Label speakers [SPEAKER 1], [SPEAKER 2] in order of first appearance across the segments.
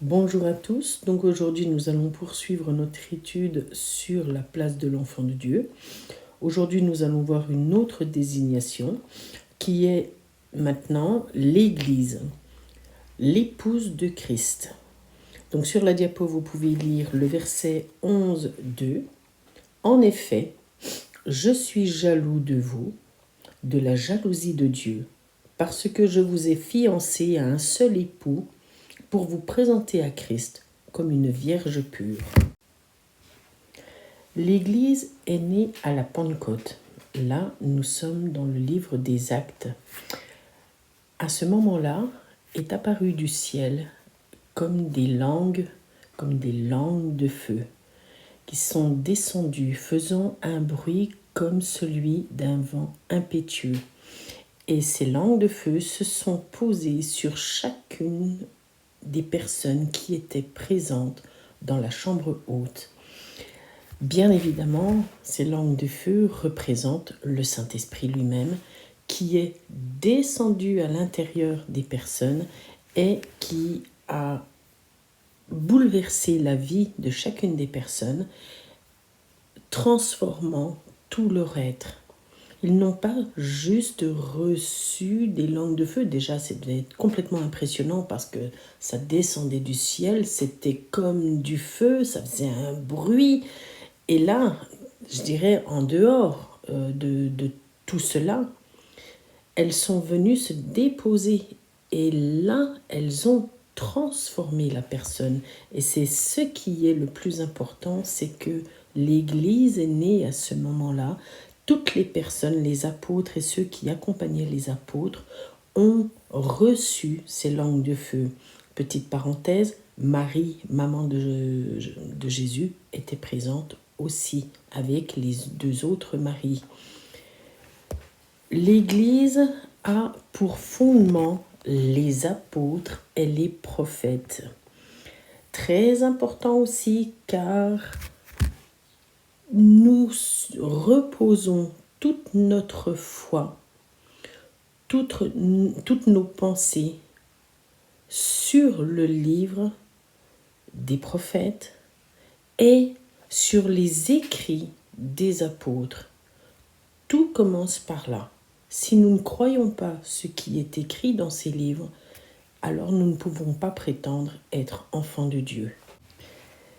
[SPEAKER 1] Bonjour à tous, donc aujourd'hui nous allons poursuivre notre étude sur la place de l'enfant de Dieu. Aujourd'hui nous allons voir une autre désignation qui est maintenant l'Église, l'épouse de Christ. Donc sur la diapo vous pouvez lire le verset 11-2. En effet, je suis jaloux de vous, de la jalousie de Dieu, parce que je vous ai fiancé à un seul époux pour vous présenter à Christ comme une vierge pure. L'Église est née à la Pentecôte. Là, nous sommes dans le livre des Actes. À ce moment-là, est apparu du ciel comme des langues de feu, qui sont descendues, faisant un bruit comme celui d'un vent impétueux. Et ces langues de feu se sont posées sur chacune des personnes qui étaient présentes dans la chambre haute. Bien évidemment, ces langues de feu représentent le Saint-Esprit lui-même qui est descendu à l'intérieur des personnes et qui a bouleversé la vie de chacune des personnes, transformant tout leur être. Ils n'ont pas juste reçu des langues de feu. Déjà, c'était complètement impressionnant parce que ça descendait du ciel, c'était comme du feu, ça faisait un bruit. Et là, je dirais, en dehors de tout cela, elles sont venues se déposer. Et là, elles ont transformé la personne. Et c'est ce qui est le plus important, c'est que l'Église est née à ce moment-là. Toutes les personnes, les apôtres et ceux qui accompagnaient les apôtres, ont reçu ces langues de feu. Petite parenthèse, Marie, maman de Jésus, était présente aussi avec les deux autres Maries. L'Église a pour fondement les apôtres et les prophètes. Très important aussi car nous reposons toute notre foi, toutes nos pensées sur le livre des prophètes et sur les écrits des apôtres. Tout commence par là. Si nous ne croyons pas ce qui est écrit dans ces livres, alors nous ne pouvons pas prétendre être enfants de Dieu.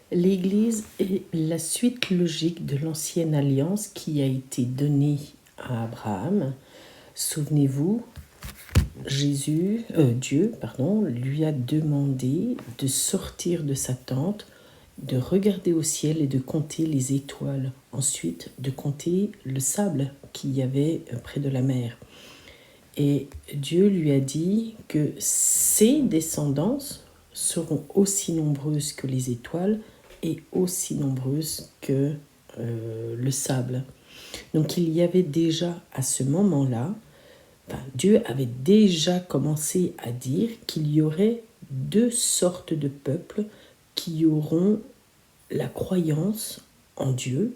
[SPEAKER 1] L'Église est la suite logique de l'ancienne alliance qui a été donnée à Abraham. Souvenez-vous, Dieu lui a demandé de sortir de sa tente, de regarder au ciel et de compter les étoiles. Ensuite, de compter le sable qu'il y avait près de la mer. Et Dieu lui a dit que ses descendances seront aussi nombreuses que les étoiles et aussi nombreuses que le sable. Donc il y avait déjà à ce moment-là, Dieu avait déjà commencé à dire qu'il y aurait deux sortes de peuples qui auront la croyance en Dieu,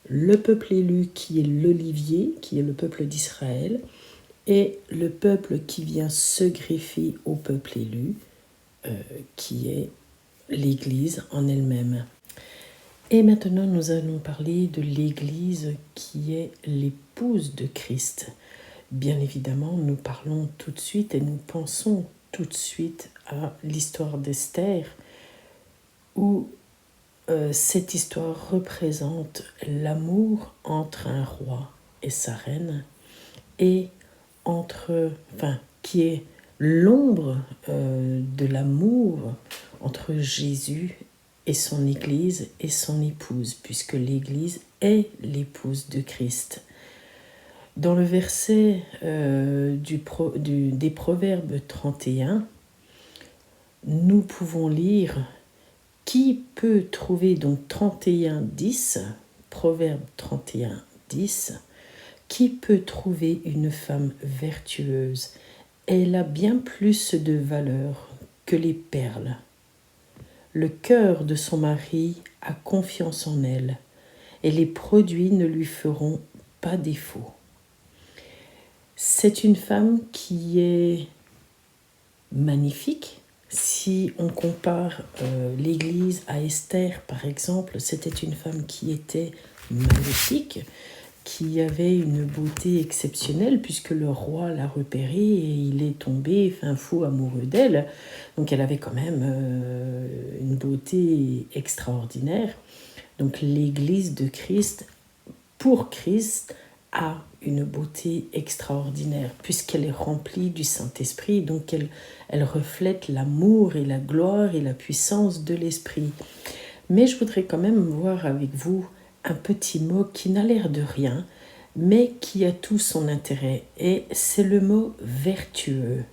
[SPEAKER 1] le peuple élu qui est l'olivier, qui est le peuple d'Israël, et le peuple qui vient se greffer au peuple élu, qui est l'Église en elle-même. Et maintenant, nous allons parler de l'Église qui est l'épouse de Christ. Bien évidemment, nous parlons tout de suite et nous pensons tout de suite à l'histoire d'Esther, où cette histoire représente l'amour entre un roi et sa reine, et qui est l'ombre de l'amour entre Jésus et son Église et son épouse, puisque l'Église est l'épouse de Christ. Dans le verset des Proverbes 31, nous pouvons lire « Qui peut trouver » donc 31:10, Proverbe 31:10, « Qui peut trouver une femme vertueuse? Elle a bien plus de valeur que les perles. Le cœur de son mari a confiance en elle, et les produits ne lui feront pas défaut. » C'est une femme qui est magnifique. si on compare l'Église à Esther, par exemple, c'était une femme qui était maléfique, qui avait une beauté exceptionnelle, puisque le roi l'a repérée et il est tombé fou amoureux d'elle. Donc elle avait quand même une beauté extraordinaire. Donc l'Église de Christ, pour Christ, a une beauté extraordinaire, puisqu'elle est remplie du Saint-Esprit, donc elle reflète l'amour et la gloire et la puissance de l'Esprit. Mais je voudrais quand même voir avec vous un petit mot qui n'a l'air de rien, mais qui a tout son intérêt, et c'est le mot vertueux.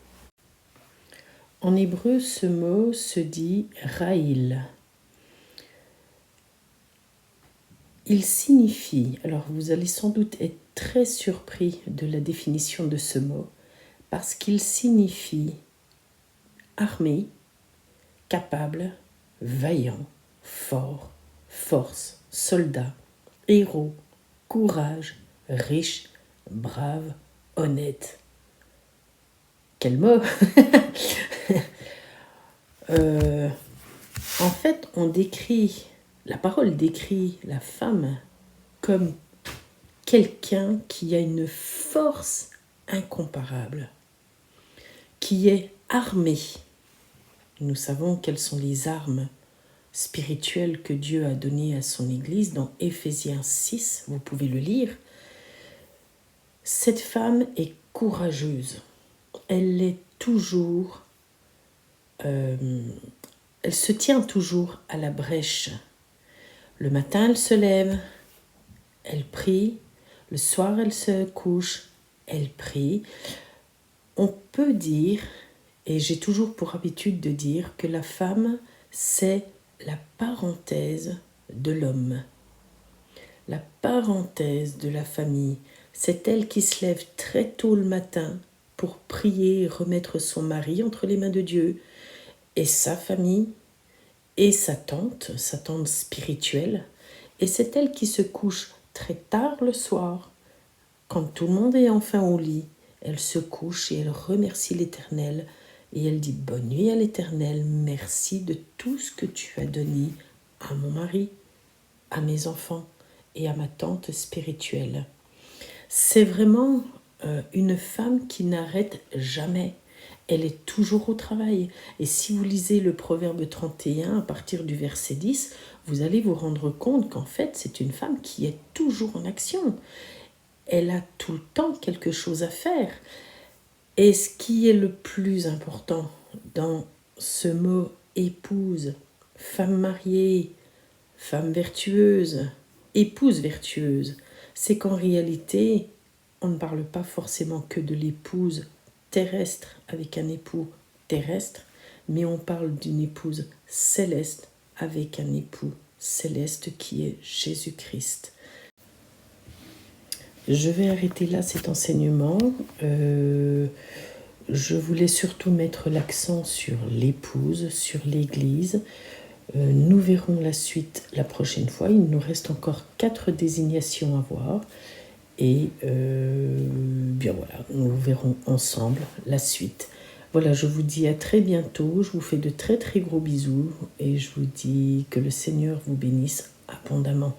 [SPEAKER 1] En hébreu, ce mot se dit raïl. Il signifie, alors vous allez sans doute être très surpris de la définition de ce mot, parce qu'il signifie armé, capable, vaillant, fort, force, soldat, héros, courage, riche, brave, honnête. Quel mot. En fait, la parole décrit la femme comme quelqu'un qui a une force incomparable, qui est armé. Nous savons quelles sont les armes spirituelles que Dieu a données à son Église dans Éphésiens 6, vous pouvez le lire. Cette femme est courageuse. Elle est toujours, elle se tient toujours à la brèche. Le matin, elle se lève, elle prie. Le soir, elle se couche, elle prie. On peut dire, et j'ai toujours pour habitude de dire, que la femme, c'est la parenthèse de l'homme. La parenthèse de la famille. C'est elle qui se lève très tôt le matin pour prier et remettre son mari entre les mains de Dieu et sa famille et sa tante spirituelle. Et c'est elle qui se couche très tard le soir. Quand tout le monde est enfin au lit, elle se couche et elle remercie l'Éternel. Et elle dit bonne nuit à l'Éternel, merci de tout ce que tu as donné à mon mari, à mes enfants et à ma tante spirituelle. C'est vraiment une femme qui n'arrête jamais. Elle est toujours au travail. Et si vous lisez le Proverbe 31 à partir du verset 10, vous allez vous rendre compte qu'en fait, c'est une femme qui est toujours en action. Elle a tout le temps quelque chose à faire. Et ce qui est le plus important dans ce mot épouse, femme mariée, femme vertueuse, épouse vertueuse, c'est qu'en réalité, on ne parle pas forcément que de l'épouse terrestre avec un époux terrestre, mais on parle d'une épouse céleste avec un époux céleste qui est Jésus-Christ. Je vais arrêter là cet enseignement. Je voulais surtout mettre l'accent sur l'épouse, sur l'Église. Nous verrons la suite la prochaine fois. Il nous reste encore 4 désignations à voir. Et bien voilà, nous verrons ensemble la suite. Voilà, je vous dis à très bientôt. Je vous fais de très très gros bisous. Et je vous dis que le Seigneur vous bénisse abondamment.